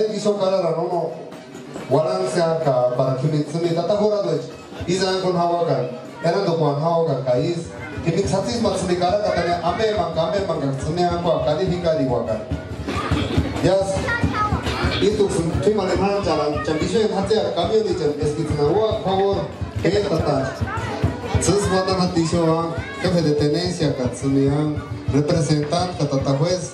Tsatsuyaki Shokarara no Waransiaka para Kimitsumi Tatahora Izan Hawakan, Erandokan Hawakan Kais, Kimitsatsis Matsumikara Katana Ame Manga Tsumianko Kadifika Wakan. Yes, itu cuma lemah jalan, jambisnya hati kami ini jam eskitna wa power kayak tata. Sesuatu nanti show, kafe de tenencia katsumian representan kata juez.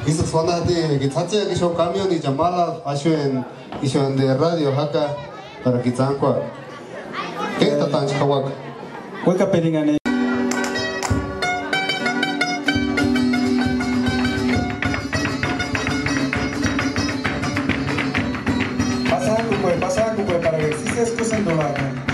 Itu suatu nanti kita hati show kami ini jam malam asuhan isuhan de radio haka para kita angkut. Kayak tata cikawak. Kue kepentingan pasa cupo para ver si se excusan do lado.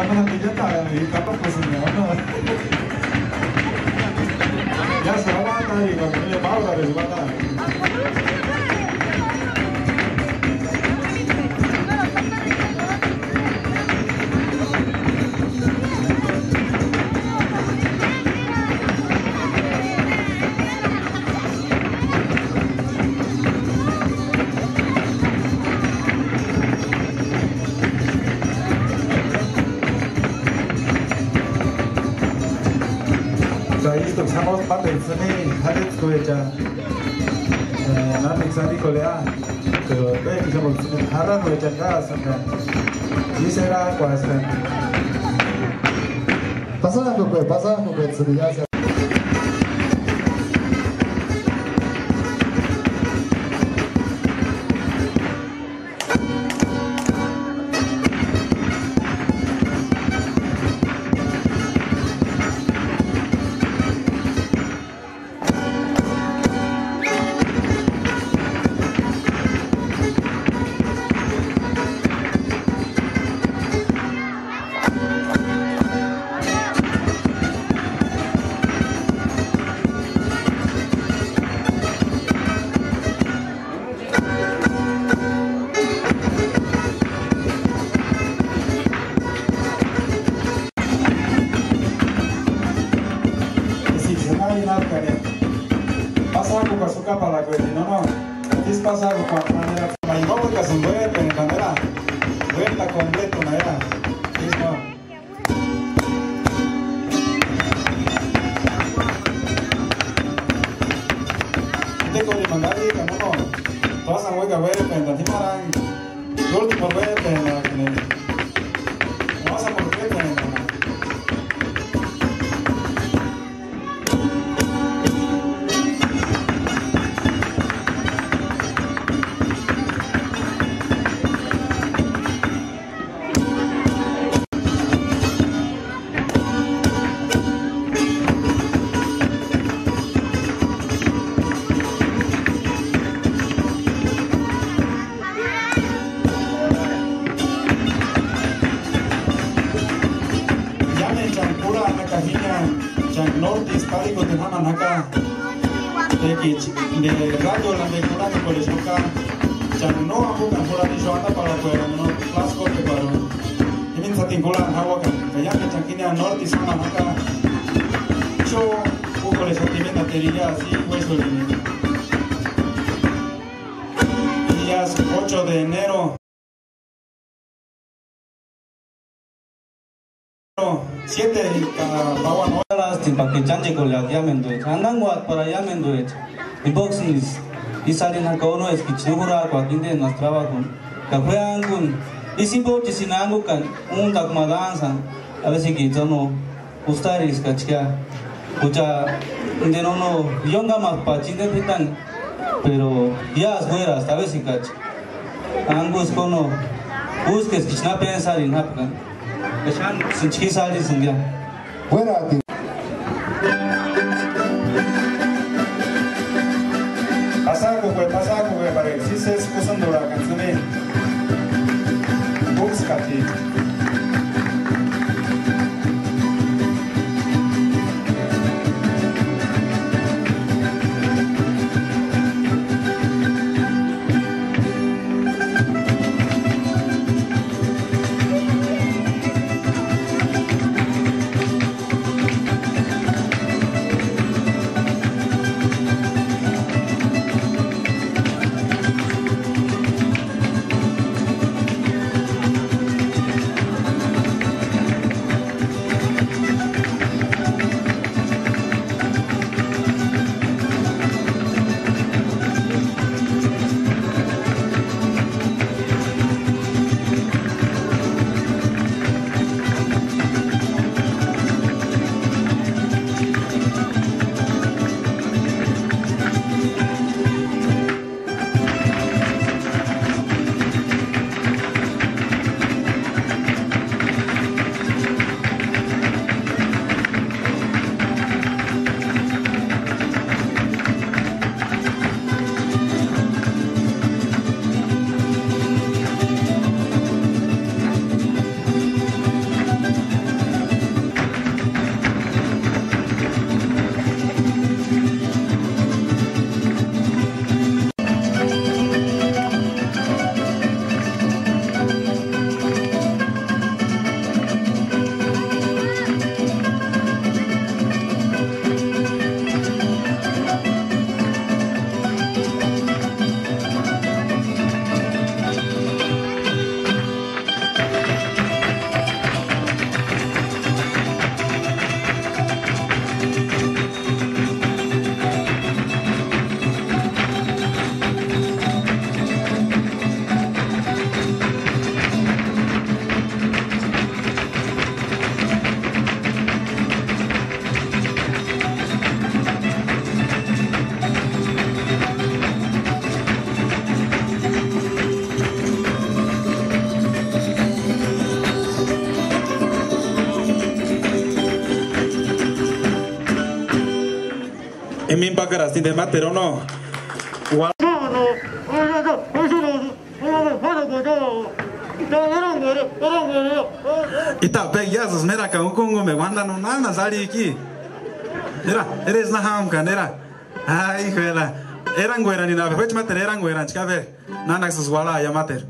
Llamándote ya está, y capaz pues no. Ya se va a matar y cuando le pausa les va a dar. Isto estamos parte de sini halit kueja nanti sani kolea pero ve que somos haran kueja gas y será cuesta pasando pues ya se suka para que no es pasar con manera la igual que se mueve en manera vuelta completa manera mismo te con el mandari que no todas las huecas ver en la timaran yo último ver en la vamos a por qué de radio la de cura que por eso acá ya no hago que por ahí yo anda para afuera no plasco que paro y me está tincula agua que ya me chanquina norte y sama acá yo poco les activé batería así hueso días 8 de enero 7 bawa no las timpaque chanche con la llamendo andan guat para llamendo y boxes y salen a cono es que chura cuando nos trabajo café con y si bote sin algo can un tak madanza a veces que yo no gustaris cachia mucha de no yonga más pachinde pitan pero ya fuera hasta veces cach angus cono busques que no pensar en hapkan Kesan sinci sali senja. Buena ti. Pasago para que si se escuchan de la canción de Buxcati. Emin pakaras tinte matero no. Ita peg yazos mera ka ukongo me wanda no nana sali iki. Mira, eres na ham kanera. Ay, juela. Eran guerani na vech mater eran gueran chave. Nana sus wala ya mater.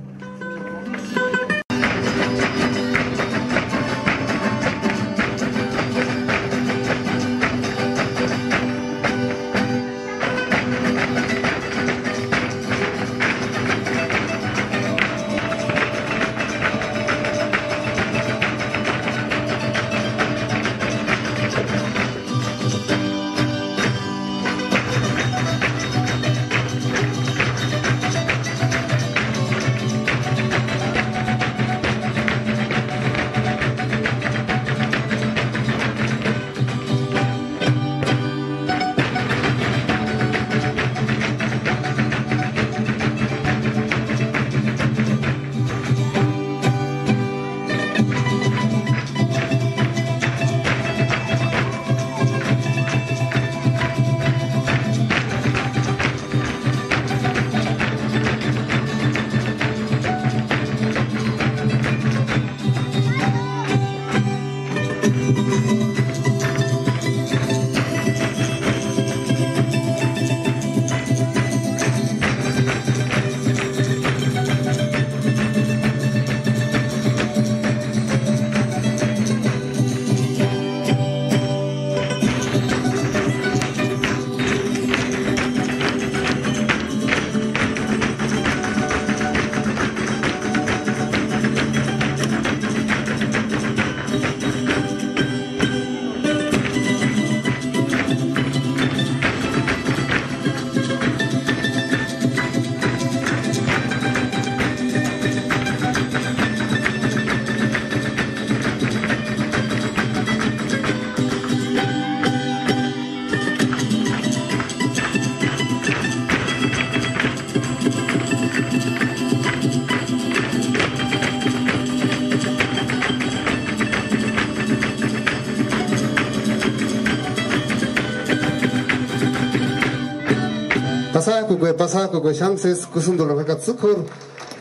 Pasako go chances kusundolo ka tsukur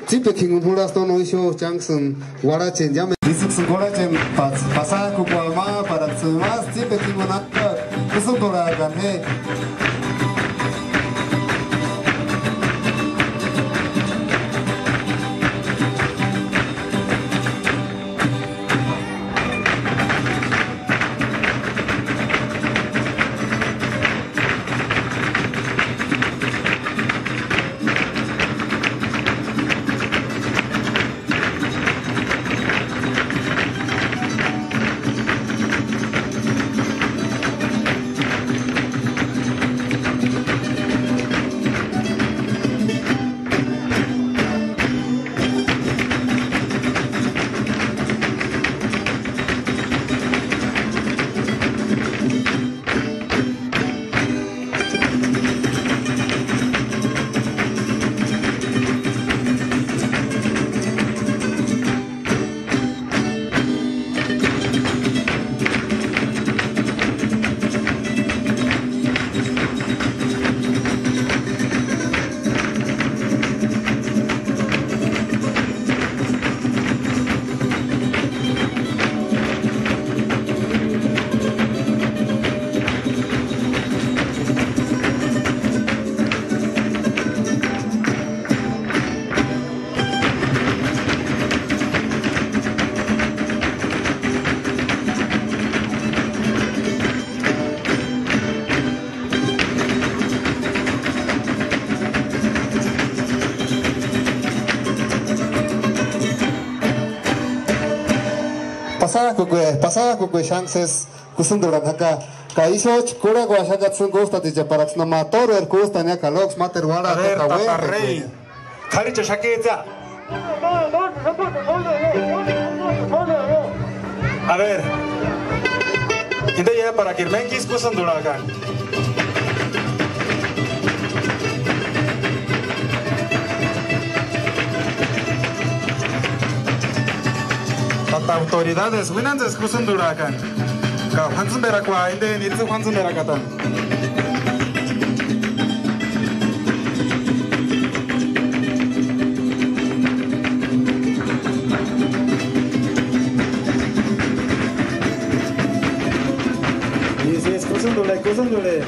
tipe kingun hulas to no isho changsun wara chen jam disuksun gora chen pasako ko ma para tsumas tipe kingun akka kusundolo ga ne pasaba con chances kusundura haka kaishoch kura go shagatsun gosta de parax na mator er costa nya kalox mater wala ta rey khari cha shaketa a ver inde ya para que menkis kusundura kan autoridades winantes kusundura kan ka hansun berakwa inde nitsu hansun berakatan 구순돌레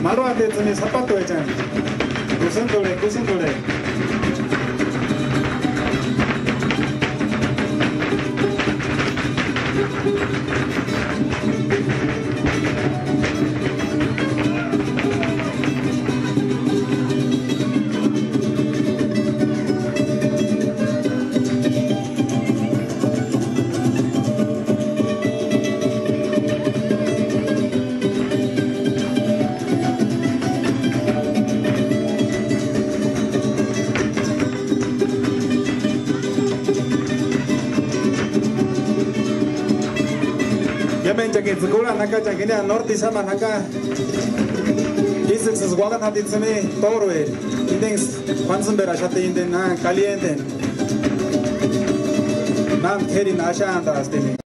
마루한테 쯤에 사파도 했잖아 구순돌레 Jaki zgóra naka jaki norte sama naka Isek se zguagan hati tseme torwe Indens Kwanzunbera shate inden na caliente Nam keri nasha anda astene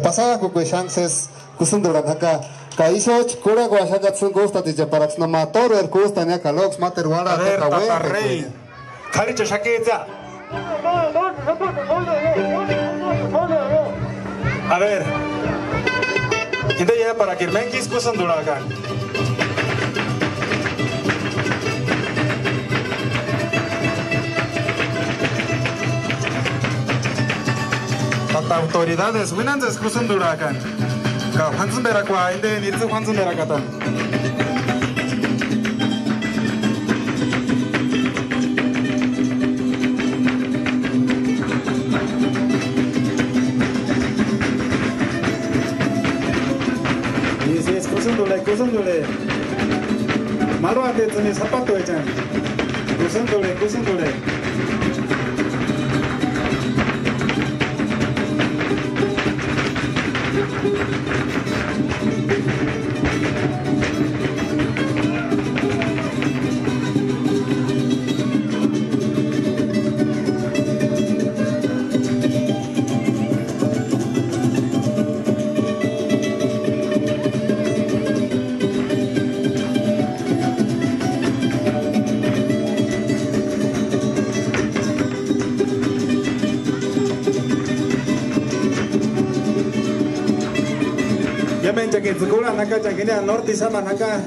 pasada kukwe chances kusundura naka kaisho chikura kwa shaka tsun costa de paraxna matoro el costa nya kalox mater wala ta kawe khali cha shakeza a ver inde ya para que menkis kusundura kan autoridades winantes kusundura kan ka Kwanzunbera kwa inde nitsu Kwanzunbera katan yes kusundure maruante tsuni sapato echan kusundure Jaki zgóra naka jaki norte sama naka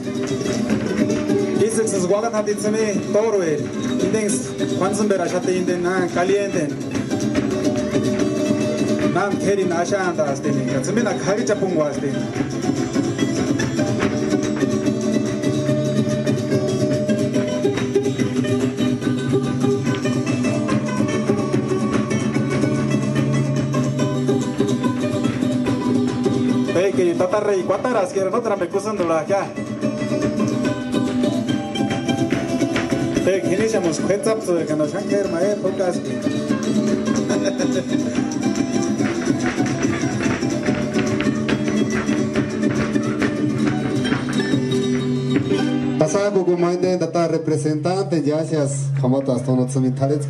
Isek se zguagan hati tseme torwe Indens Kwanzunbera shate inden na caliente Nam keri nasha anda astene Tseme na khari chapungwa astene que tatarre y cuataras quiero no trampe kusundura acá iniciamos WhatsApp de que nos han que maer pocas pasada como mande data representante ya seas jamata hasta no tsumi talets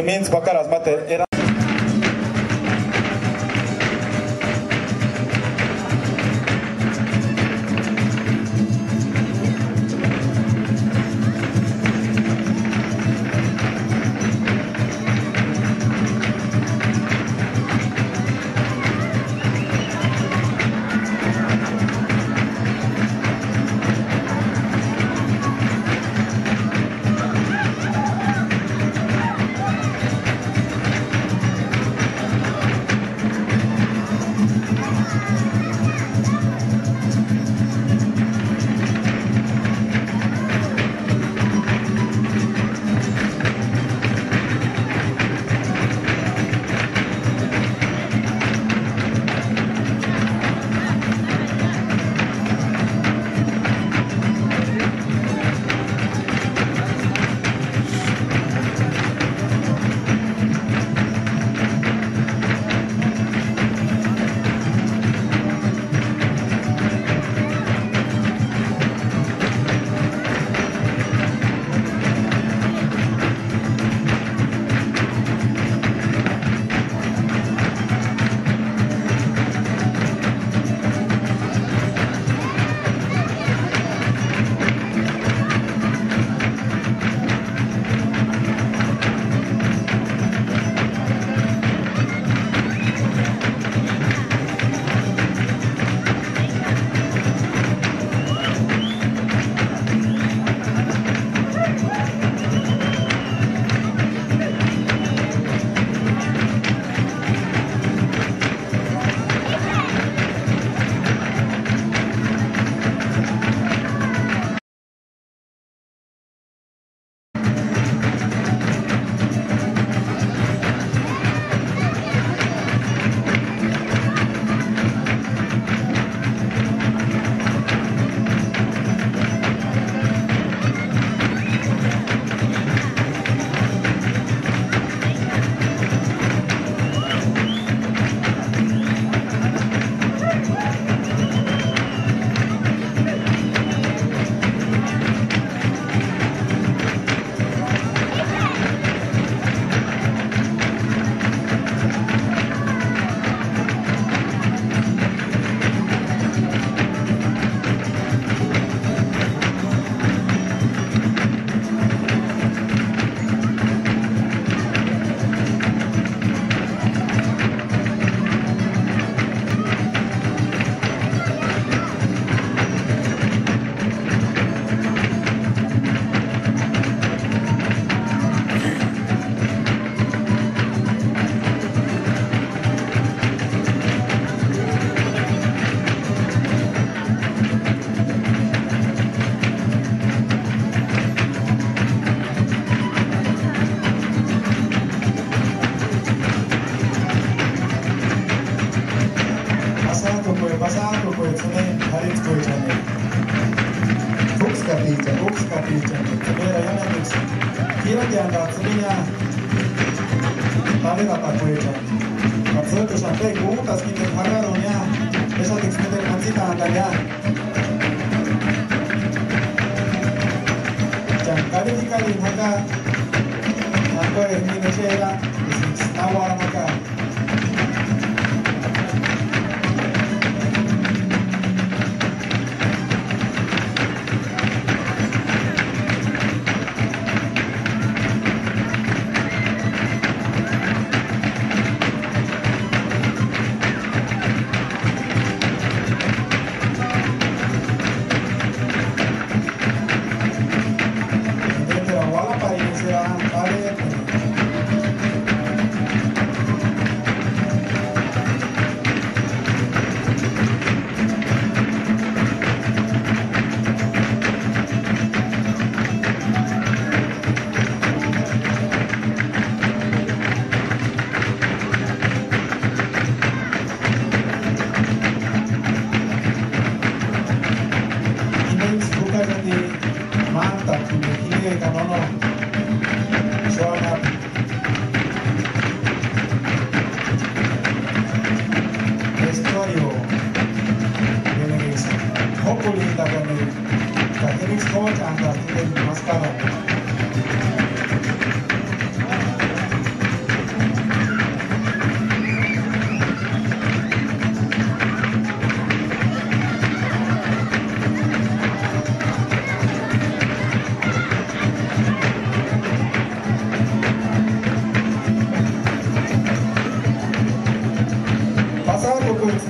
Himins bakaras mate era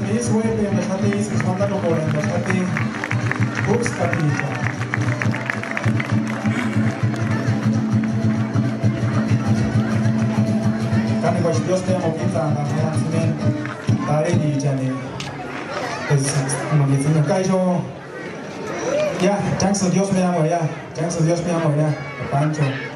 this way to the Shati is Honda and the Shati books Katija. Kami was just a mokita and the Hansen Taredi Jenny. Is in the Kaijo. Yeah, thanks to Dios me amo, yeah. Thanks to Dios me amo, yeah. Pancho.